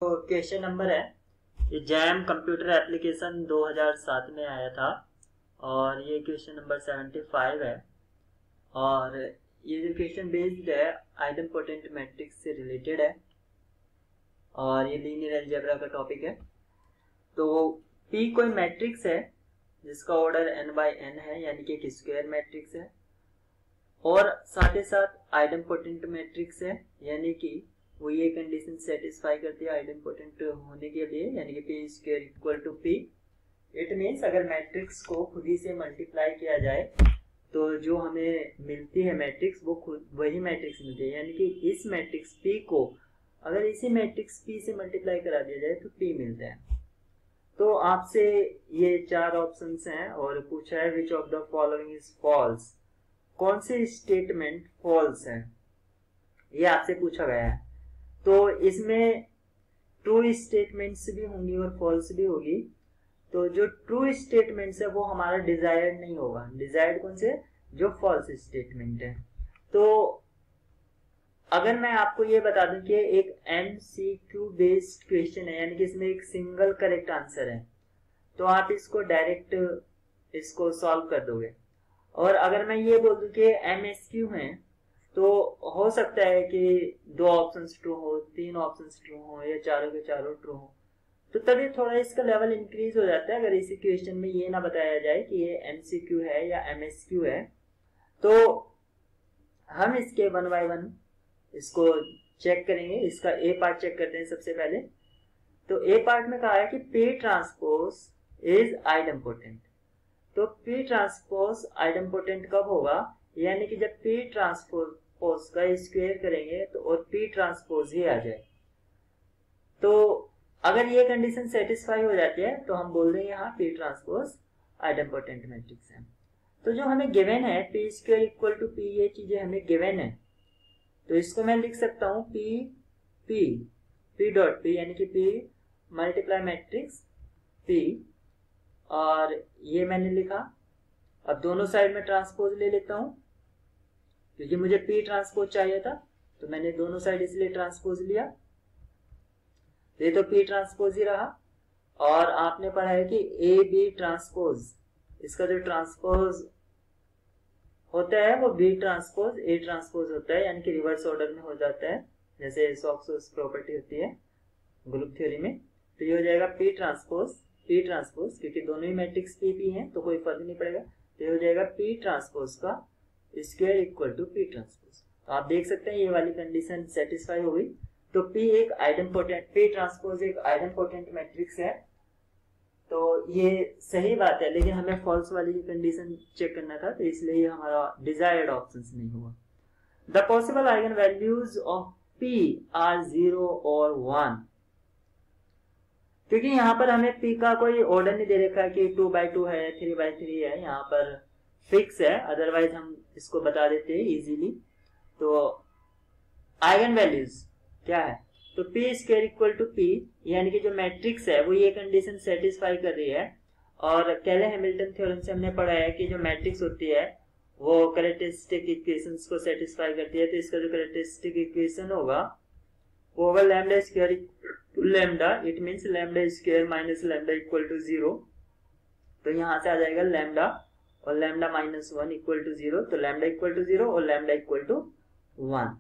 तो question number है, ये जैम कंप्यूटर एप्लीकेशन 2007 में आया था और ये क्वेश्चन नंबर 75 है। और ये जो क्वेश्चन बेस्ड है आइडेम्पोटेंट मैट्रिक्स से रिलेटेड है और ये लीनियर अलजेब्रा का टॉपिक है। तो P कोई मैट्रिक्स है जिसका ऑर्डर n बाई n है, यानी कि एक स्क्वायर मैट्रिक्स है, और साथ ही साथ आइडेम्पोटेंट मैट्रिक्स है, यानी कि वो ये कंडीशन सेटिस्फाई करती है आइडेम्पोटेंट होने के लिए, यानी कि P square equal to P. It means अगर मैट्रिक्स को खुद ही से मल्टीप्लाई किया जाए तो जो हमें मिलती है मैट्रिक्स वो खुद वही मैट्रिक्स मिलती है, यानी कि इस मैट्रिक्स पी को अगर इसी मैट्रिक्स पी से मल्टीप्लाई करा दिया जाए तो पी मिलता है। तो आपसे ये चार ऑप्शंस हैं और पूछा है which of the following is false, कौन से स्टेटमेंट फॉल्स है, ये आपसे पूछा गया है। तो इसमें ट्रू स्टेटमेंट्स भी होंगी और फॉल्स भी होगी। तो जो ट्रू स्टेटमेंट्स है वो हमारा डिजायर्ड नहीं होगा। डिजायर्ड कौन से? जो फॉल्स स्टेटमेंट है। तो अगर मैं आपको ये बता दूं कि एक MCQ बेस्ड क्वेश्चन है, यानी कि इसमें एक सिंगल करेक्ट आंसर है, तो आप इसको डायरेक्ट इसको सॉल्व कर दोगे। और अगर मैं ये बोल दूं कि MSQ है तो हो सकता है कि दो ऑप्शंस ट्रू हो, तीन ऑप्शंस ट्रू हो या चारों के चारों ट्रू हो, तो तभी थोड़ा इसका लेवल इंक्रीज हो जाता है। अगर इसी क्वेश्चन में ये ना बताया जाए कि ये MCQ है या MSQ है, तो हम इसके वन बाय वन इसको चेक करेंगे। इसका ए पार्ट चेक करते हैं सबसे पहले। तो ए पार्ट में कहा है कि P ट्रांसपोज इज आइडेम्पोटेंट। तो P ट्रांसपोज आइडेम्पोटेंट कब होगा? यानी कि जब P ट्रांसपोज का स्क्वायर करेंगे तो और P ट्रांसपोज ही आ जाए। तो अगर ये कंडीशन सेटिस्फाई हो जाती है तो हम बोल देंगे हाँ P ट्रांसपोज आइडेम्पोटेंट मैट्रिक्स है। तो जो हमें गिवन है P square equal to P, ये चीजें हमें गिवन है, तो इसको मैं लिख सकता हूँ P डॉट P, यानी कि P मल्टीप्लाई मैट्रिक्स P, और ये मैंने लिखा। अब दोनों साइड में ट्रांसपोज ले लेता हूं क्योंकि मुझे P ट्रांसपोज चाहिए था, तो मैंने दोनों साइड इसलिए ट्रांसपोज लिया। ये तो P ट्रांसपोज ही रहा। और आपने पढ़ा है कि AB ट्रांसपोज, इसका जो ट्रांसपोज होता है वो B ट्रांसपोज A ट्रांसपोज होता है, यानी कि रिवर्स ऑर्डर में हो जाता है, जैसे सॉक्स प्रॉपर्टी होती है ग्रुप थ्योरी में। तो ये हो जाएगा P ट्रांसपोज, क्योंकि दोनों ही मैट्रिक्स P हैं तो कोई फर्क नहीं पड़ेगा। तो ये हो जाएगा P ट्रांसपोज का square equal to P transpose. तो आप देख सकते हैं ये वाली कंडीशन सेटिस्फाई हो गई। तो P ट्रांसपोज एक आइडेम्पोटेंट मैट्रिक्स है। तो ये सही बात है, लेकिन हमें फॉल्स वाली कंडीशन चेक करना था, तो इसलिए ये हमारा डिजायर्ड ऑप्शन नहीं हुआ। The possible eigen values of P are 0 और 1, क्योंकि यहाँ पर हमें P का कोई ऑर्डर नहीं दे रखा कि 2 by 2 है, 3 by 3 है, यहाँ पर फिक्स है, अदरवाइज हम इसको बता देते हैं इजीली। तो आइगन वैल्यूज क्या है? तो P square equal to P, यानी कि जो मैट्रिक्स है वो ये कंडीशन सेटिस्फाई कर रही है। और कैले हैमिल्टन थ्योरम से हमने पढ़ा है कि जो मैट्रिक्स होती है वो कैरेक्टरिस्टिक इक्वेशंस को सेटिस्फाई करती है। तो इसका जो कैरेक्टरिस्टिक इक्वेशन होगा वो होगा lambda square to lambda, it means lambda square minus lambda equal to 0। तो यहां से आ जाएगा लैम्डा और लैम्डा माइनस 1 इक्वल टू 0। तो लैम्डा इक्वल टू 0 और लैम्डा इक्वल टू 1।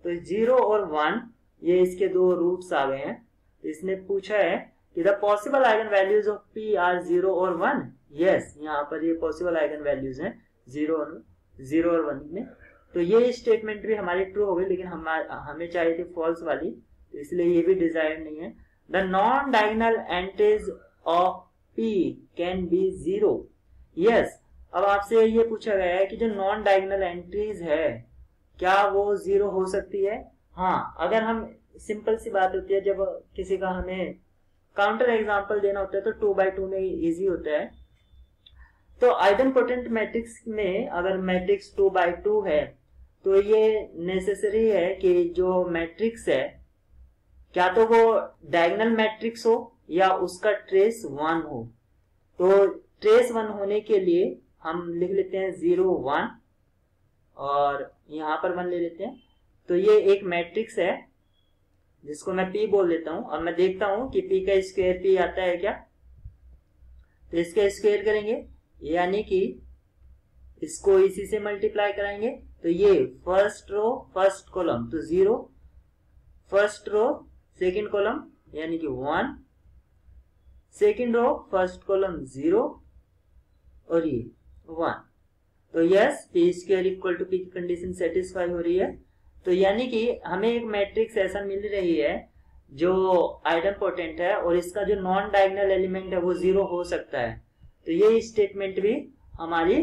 तो 0 और 1 ये इसके दो रूट्स आ गए हैं। तो इसने पूछा है कि the possible eigen values of P are 0 और 1। यस, यहाँ पर ये पॉसिबल आइगन वैल्यूज हैं 0 और 1 में। तो ये स्टेटमेंट भी हमारी ट्रू हो गई, लेकिन हमें चाहिए थी फॉल्स वाली, तो इसलिए ये भी डिजायर्ड नहीं है। The non diagonal entries of P can be 0। Yes, अब आपसे ये पूछा गया है कि जो नॉन डायगोनल एंट्रीज है क्या वो 0 हो सकती है? हाँ, अगर हम सिंपल सी बात होती है, जब किसी का हमें काउंटर एग्जांपल देना होता है तो 2 by 2 में इजी होता है। तो आइडेम्पोटेंट मैट्रिक्स में अगर मैट्रिक्स 2 by 2 है तो ये नेसेसरी है कि जो मैट्रिक्स है क्या तो वो डायगोनल मैट्रिक्स हो या उसका ट्रेस 1 हो। तो ट्रेस 1 होने के लिए हम लिख लेते हैं 0 1 और यहां पर 1 ले लेते हैं। तो ये एक मैट्रिक्स है जिसको मैं P बोल देता हूं, और मैं देखता हूं कि P का स्क्वायर P आता है क्या। तो इसका स्क्वायर करेंगे, यानी कि इसको इसी से मल्टीप्लाई कराएंगे, तो ये फर्स्ट रो फर्स्ट कॉलम तो 0, फर्स्ट रो सेकंड कॉलम यानी कि 1, सेकंड रो फर्स्ट कॉलम 0 और ये 1। तो yes, P square equal to P की कंडीशन सेटिस्फाई हो रही है। तो यानी कि हमें एक मैट्रिक्स ऐसा मिल रही है जो आइडेंपोटेंट है और इसका जो नॉन डायगोनल एलिमेंट है वो 0 हो सकता है। तो ये स्टेटमेंट भी हमारी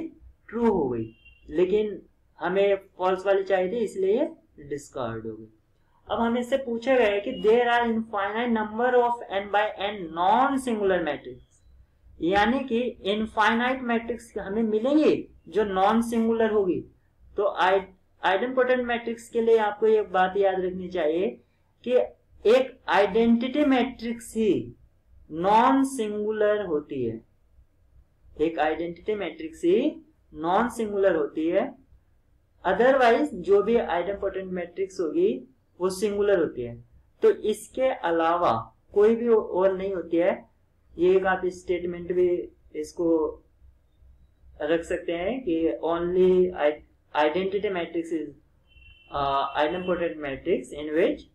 ट्रू हो गई, लेकिन हमें फॉल्स वाली चाहिए थी, इसलिए ये डिस्कार्ड हो गई। अब हमें से पूछा गया है कि there are infinite number of n by n non singular matrix, यानी कि इनफाइनाइट मैट्रिक्स हमें मिलेंगे जो नॉन सिंगुलर होगी। तो आइडेंपोटेंट मैट्रिक्स के लिए आपको एक बात याद रखनी चाहिए कि एक आइडेंटिटी मैट्रिक्स ही नॉन सिंगुलर होती है, एक आइडेंटिटी मैट्रिक्स ही नॉन सिंगुलर होती है। अदरवाइज जो भी आइडेंपोटेंट मैट्रिक्स होगी वो सिंगुलर होती है। तो इसके अलावा कोई भी और नहीं होती है। ये एक आप स्टेटमेंट भी इसको रख सकते हैं कि only identity matrix is idempotent matrix in which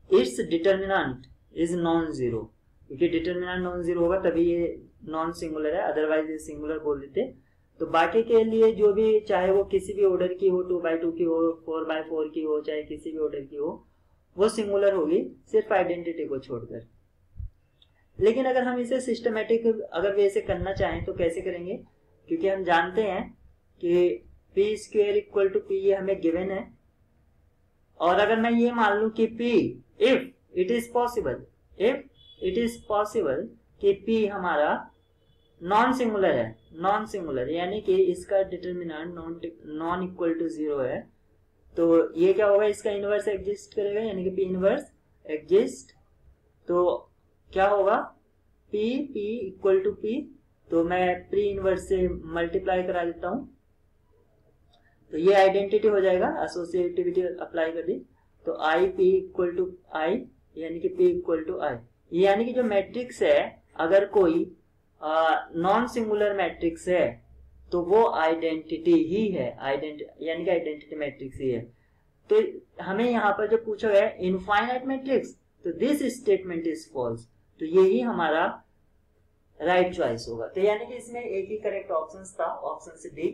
its determinant is non zero, क्योंकि डिटर्मिनेंट नॉन जीरो होगा तभी ये नॉन सिंगुलर है, अदरवाइज ये सिंगुलर बोल देते। तो बाकी के लिए जो भी, चाहे वो किसी भी ऑर्डर की हो, 2x2 की हो, 4x4 की हो, चाहे किसी भी ऑर्डर की हो, वो सिंगुलर होगी सिर्फ आइडेंटिटी को छोड़कर। लेकिन अगर हम इसे सिस्टमेटिक अगर वे इसे करना चाहें तो कैसे करेंगे, क्योंकि हम जानते हैं कि P square equal to P ये हमें गिवन है। और अगर मैं ये मान लूं कि P if it is possible कि पी हमारा नॉन सिंगुलर है, नॉन सिंगुलर यानी कि इसका डिटर्मिनेंट नॉन इक्वल टू 0 है, तो ये क्या होगा, इसका इनवर्स एग्जिस्ट करेगा, यानी कि पी इनवर्स एग्जिस्ट। तो क्या होगा, पी इक्वल टू पी, तो मैं प्री इनवर्स से मल्टीप्लाई करा देता हूं, तो ये आइडेंटिटी हो जाएगा, एसोसिएटिविटी अप्लाई कर दी। तो आई पी इक्वल टू आई, यानी कि पी इक्वल टू आई, यानी कि जो मैट्रिक्स है अगर कोई नॉन सिंगुलर मैट्रिक्स है तो वो आइडेंटिटी ही है, यानी कि आइडेंटिटी मैट्रिक्स ही है। तो हमें यहाँ पर जो पूछा गया है इनफाइनाइट मैट्रिक्स, तो दिस स्टेटमेंट इज फॉल्स, तो यही हमारा राइट चॉइस होगा। तो यानी कि इसमें एक ही करेक्ट ऑप्शन था, ऑप्शन से डी।